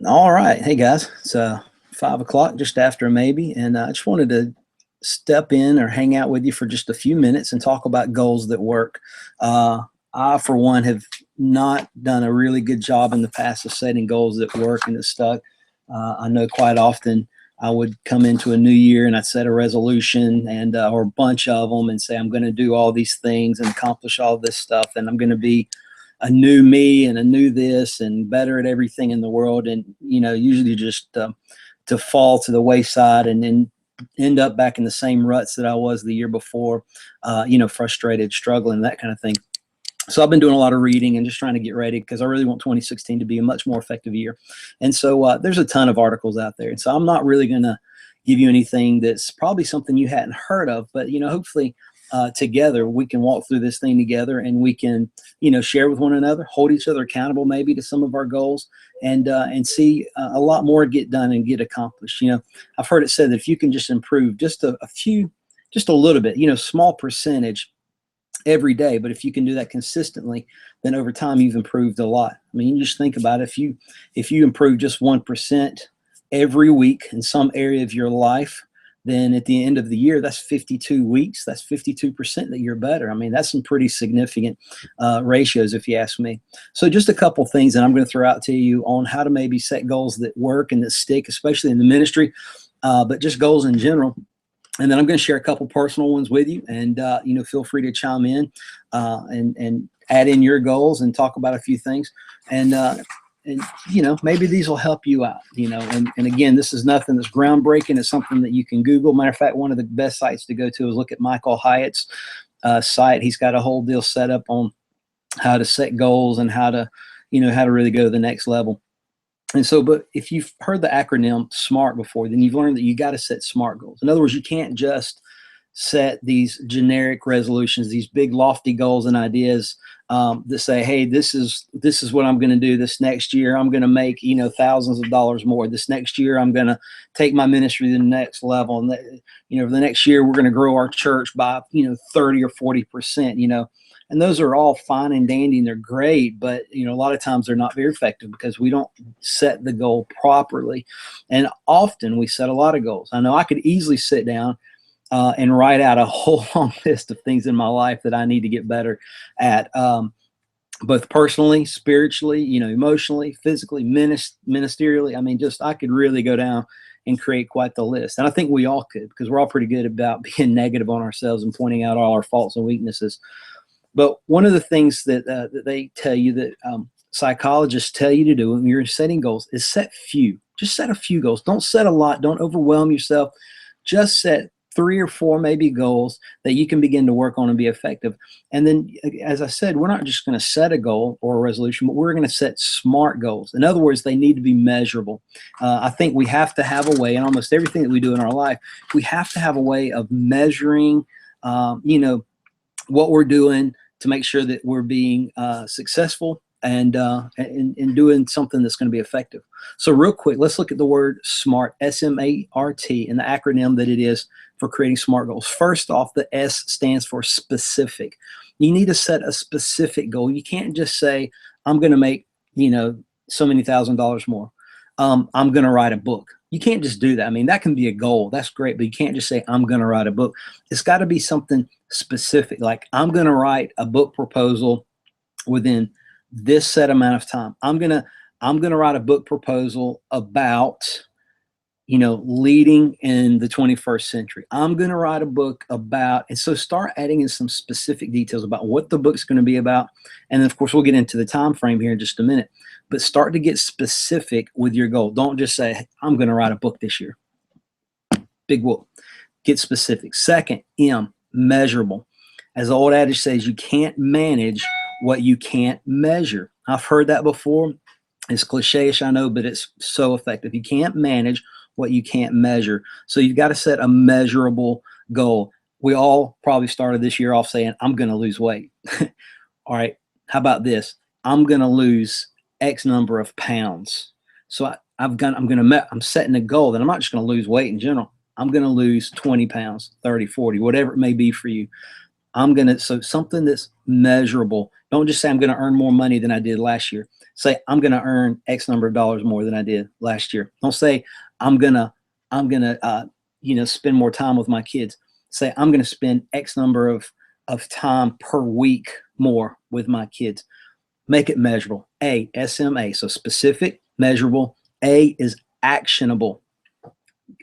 All right. Hey guys, it's 5 o'clock, just after maybe, and I just wanted to step in or hang out with you for just a few minutes and talk about goals that work. Uh, I, for one, have not done a really good job in the past of setting goals that work and that stuck. I know quite often I would come into a new year and I'd set a resolution and or a bunch of them and say I'm going to do all these things and accomplish all this stuff, and I'm going to be a new me and a new this and better at everything in the world, and usually just to fall to the wayside and then end up back in the same ruts that I was the year before, frustrated, struggling, that kind of thing. So I've been doing a lot of reading and just trying to get ready because I really want 2016 to be a much more effective year. And so there's a ton of articles out there, and so I'm not really going to give you anything that's probably something you hadn't heard of, but hopefully together we can walk through this thing together, and we can share with one another, hold each other accountable maybe to some of our goals, and see a lot more get done and get accomplished. I've heard it said that if you can just improve just a few, just a little bit, small percentage every day, but if you can do that consistently, then over time you've improved a lot. I mean, you just think about it. If you improve just 1% every week in some area of your life, then at the end of the year, that's 52 weeks. That's 52% that you're better. I mean, that's some pretty significant ratios, if you ask me. So just a couple things that I'm going to throw out to you on how to maybe set goals that work and that stick, especially in the ministry, but just goals in general. And then I'm going to share a couple personal ones with you, and feel free to chime in and add in your goals and talk about a few things. And maybe these will help you out. And again, this is nothing that's groundbreaking. It's something that you can Google. Matter of fact, one of the best sites to go to is look at Michael Hyatt's site. He's got a whole deal set up on how to set goals and how to really go to the next level. And so, but if you've heard the acronym SMART before, then you've learned that you got to set SMART goals. In other words, you can't just set these generic resolutions, these big lofty goals and ideas that say, hey, this is what I'm going to do this next year. I'm going to make thousands of dollars more. This next year, I'm going to take my ministry to the next level. And the next year, we're going to grow our church by 30 or 40%. And those are all fine and dandy, and they're great, but a lot of times they're not very effective because we don't set the goal properly. And often we set a lot of goals. I know I could easily sit down and write out a whole long list of things in my life that I need to get better at, both personally, spiritually, emotionally, physically, ministerially. I mean, I could really go down and create quite the list. And I think we all could, because we're all pretty good about being negative on ourselves and pointing out all our faults and weaknesses. But one of the things that they tell you, that psychologists tell you to do when you're setting goals, is set few. Just set a few goals. Don't set a lot. Don't overwhelm yourself. Just set 3 or 4 maybe goals that you can begin to work on and be effective. And then, as I said, we're not just going to set a goal or a resolution, but we're going to set SMART goals. In other words, they need to be measurable. I think we have to have a way, in almost everything that we do in our life, we have to have a way of measuring, what we're doing to make sure that we're being successful and doing something that's going to be effective. So real quick, let's look at the word SMART, S-M-A-R-T, and the acronym that it is for creating SMART goals. First off, the S stands for specific. You need to set a specific goal. You can't just say, I'm going to make, so many $1,000s more. I'm going to write a book. You can't just do that. I mean, that can be a goal. That's great, but you can't just say, I'm going to write a book. It's got to be something specific. Like, I'm going to write a book proposal within this set amount of time. I'm going to write a book proposal about, leading in the 21st century. I'm going to write a book about, and so start adding in some specific details about what the book's going to be about. And then, of course, we'll get into the time frame here in just a minute, but start to get specific with your goal. Don't just say, I'm going to write a book this year. Big whoop. Get specific. Second, M, measurable. As the old adage says, you can't manage what you can't measure. I've heard that before. It's cliche-ish, I know, but it's so effective. You can't manage what you can't measure. So you've got to set a measurable goal. We all probably started this year off saying, I'm going to lose weight. All right, how about this? I'm going to lose X number of pounds. So I'm setting a goal that I'm not just going to lose weight in general. I'm going to lose 20 pounds, 30, 40, whatever it may be for you. So something that's measurable. Don't just say I'm going to earn more money than I did last year. Say I'm going to earn X number of dollars more than I did last year. Don't say I'm going to, spend more time with my kids. Say I'm going to spend X number of time per week more with my kids. Make it measurable. SMA. So specific, measurable. A is actionable.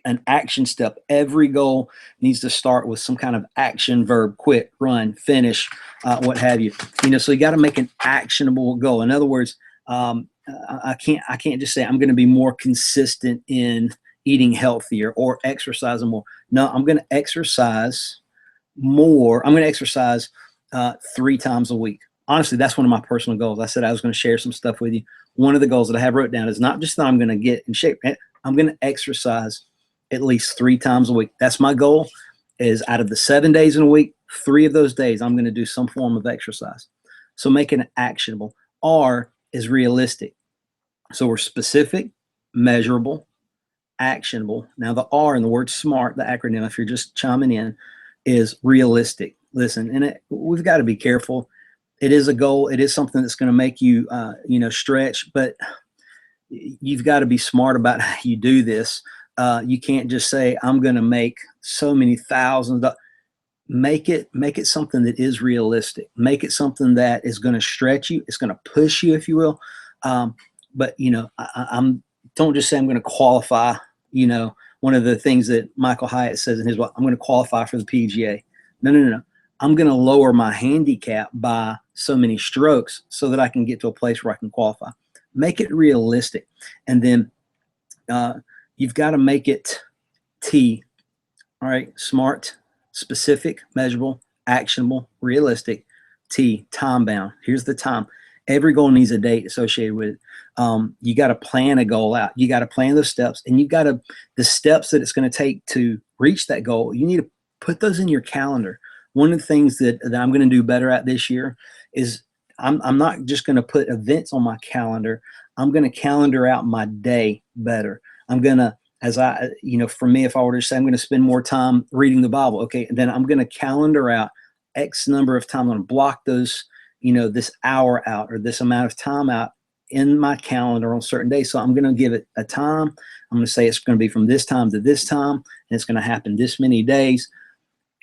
An action step. Every goal needs to start with some kind of action verb: quit, run, finish, what have you. So you got to make an actionable goal. In other words, I can't just say I'm going to be more consistent in eating healthier or exercising more. No, I'm going to exercise more. I'm going to exercise 3 times a week. Honestly, that's one of my personal goals. I said I was going to share some stuff with you. One of the goals that I have wrote down is not just that I'm going to get in shape. I'm going to exercise at least 3 times a week. That's my goal. Is out of the 7 days in a week, 3 of those days I'm going to do some form of exercise. So make it actionable. R is realistic. So we're specific, measurable, actionable. Now the R in the word SMART, the acronym, if you're just chiming in, is realistic. Listen, and we've got to be careful. It is a goal. It is something that's going to make you, stretch, but you've got to be smart about how you do this. You can't just say, I'm going to make so many thousands. Make it something that is realistic. Make it something that is going to stretch you. It's going to push you, if you will. But don't just say I'm going to qualify. One of the things that Michael Hyatt says in his book, I'm going to qualify for the PGA. No. I'm going to lower my handicap by so many strokes so that I can get to a place where I can qualify. Make it realistic. And then you've got to make it T. All right. SMART, specific, measurable, actionable, realistic. T, time bound. Here's the time. Every goal needs a date associated with it. You got to plan a goal out. You got to plan those steps, and the steps that it's going to take to reach that goal, you need to put those in your calendar. One of the things that I'm going to do better at this year is I'm not just going to put events on my calendar. I'm going to calendar out my day better. I'm going to, for me, if I were to say I'm going to spend more time reading the Bible, okay, then I'm going to calendar out X number of time. I'm going to block those, this hour out or this amount of time out in my calendar on certain days. So I'm going to give it a time. I'm going to say it's going to be from this time to this time, and it's going to happen this many days.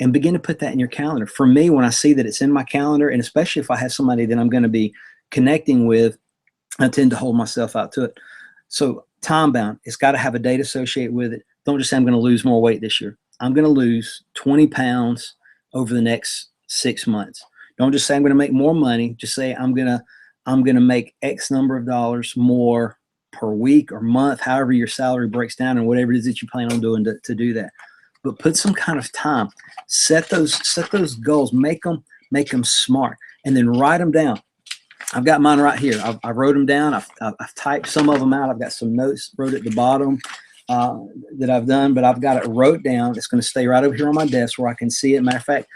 And begin to put that in your calendar. For me, when I see that it's in my calendar, and especially if I have somebody that I'm going to be connecting with, I tend to hold myself out to it. So time bound, it's got to have a date associated with it. Don't just say I'm going to lose more weight this year. I'm going to lose 20 pounds over the next 6 months. Don't just say I'm going to make more money. Just say I'm going to make X number of dollars more per week or month, however your salary breaks down and whatever it is that you plan on doing to do that. But put some kind of time. Set those goals. Make them smart, and then write them down. I've got mine right here. I wrote them down. I've typed some of them out. I've got some notes wrote at the bottom that I've done, but I've got it wrote down. It's going to stay right over here on my desk where I can see it. Matter of fact,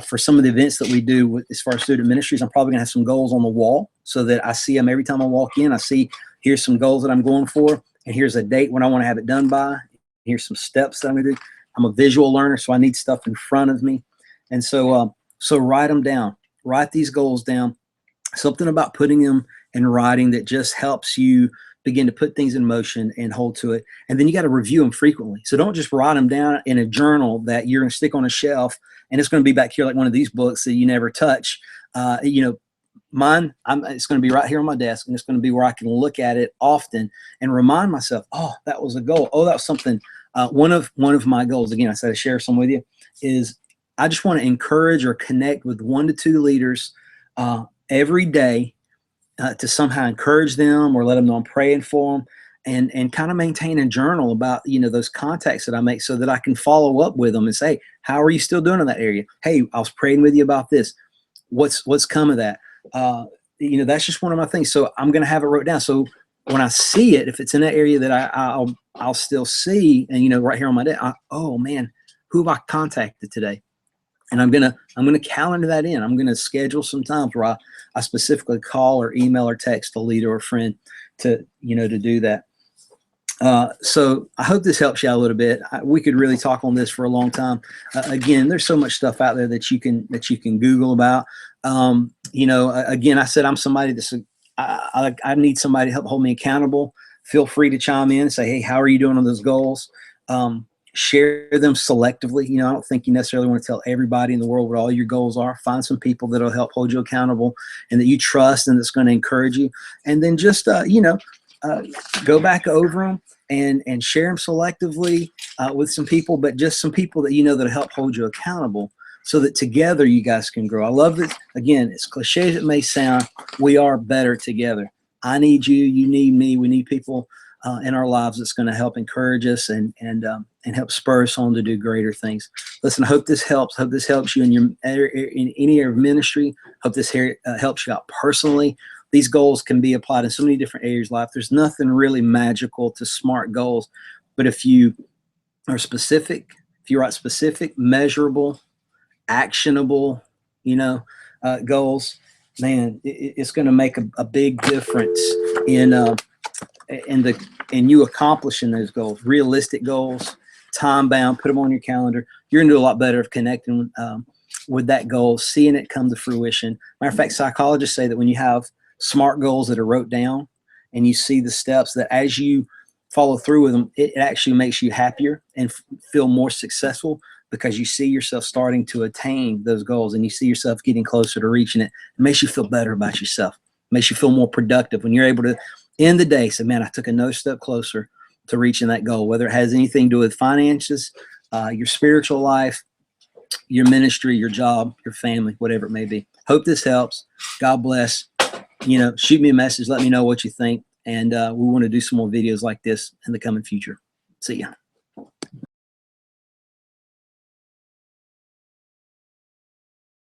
for some of the events that we do as far as student ministries, I'm probably going to have some goals on the wall so that I see them every time I walk in. I see here's some goals that I'm going for, and here's a date when I want to have it done by. Here's some steps that I'm going to do. I'm a visual learner, so I need stuff in front of me. And so write them down. Write these goals down. Something about putting them in writing that just helps you begin to put things in motion and hold to it. And then you got to review them frequently. So don't just write them down in a journal that you're going to stick on a shelf and it's going to be back here like one of these books that you never touch. Mine, it's going to be right here on my desk, and it's going to be where I can look at it often and remind myself, oh, that was a goal. Oh, that was something. One of my goals, again, I said I share some with you, is I just want to encourage or connect with 1 to 2 leaders every day to somehow encourage them or let them know I'm praying for them, and kind of maintain a journal about those contacts that I make so that I can follow up with them and say, how are you still doing in that area? Hey, I was praying with you about this. What's come of that? That's just one of my things. So I'm going to have it wrote down. So when I see it, if it's in that area that I'll still see, and right here on my desk, oh man, who have I contacted today? And I'm gonna calendar that in. I'm gonna schedule some times where I specifically call or email or text a leader or a friend to do that. So I hope this helps you out a little bit. We could really talk on this for a long time. Again, there's so much stuff out there that you can Google about. You know, again, I said I'm somebody that's I need somebody to help hold me accountable. Feel free to chime in and say, hey, how are you doing on those goals? Share them selectively. You know, I don't think you necessarily want to tell everybody in the world what all your goals are. Find some people that'll help hold you accountable and that you trust and that's going to encourage you. And then just, you know, go back over them and share them selectively with some people, but just some people that you know that'll help hold you accountable so that together you guys can grow. I love it. Again, as cliche as it may sound, we are better together. I need you, you need me. We need people in our lives that's going to help encourage us and help spur us on to do greater things. Listen, I hope this helps. Hope this helps you in your in any area of ministry. Hope this helps you out personally. These goals can be applied in so many different areas of life. There's nothing really magical to SMART goals, but if you are specific, if you write specific, measurable, actionable, you know, goals, man, it's going to make a big difference in you accomplishing those goals. Realistic goals, time bound. Put them on your calendar. You're going to do a lot better of connecting with that goal, seeing it come to fruition. Matter of fact, psychologists say that when you have SMART goals that are wrote down and you see the steps, that as you follow through with them, it actually makes you happier and feel more successful because you see yourself starting to attain those goals and you see yourself getting closer to reaching it. It makes you feel better about yourself. It makes you feel more productive when you're able to end the day say, man, I took another step closer to reaching that goal, whether it has anything to do with finances, your spiritual life, your ministry, your job, your family, whatever it may be. Hope this helps. God bless. You know, shoot me a message. Let me know what you think. And we want to do some more videos like this in the coming future. See ya.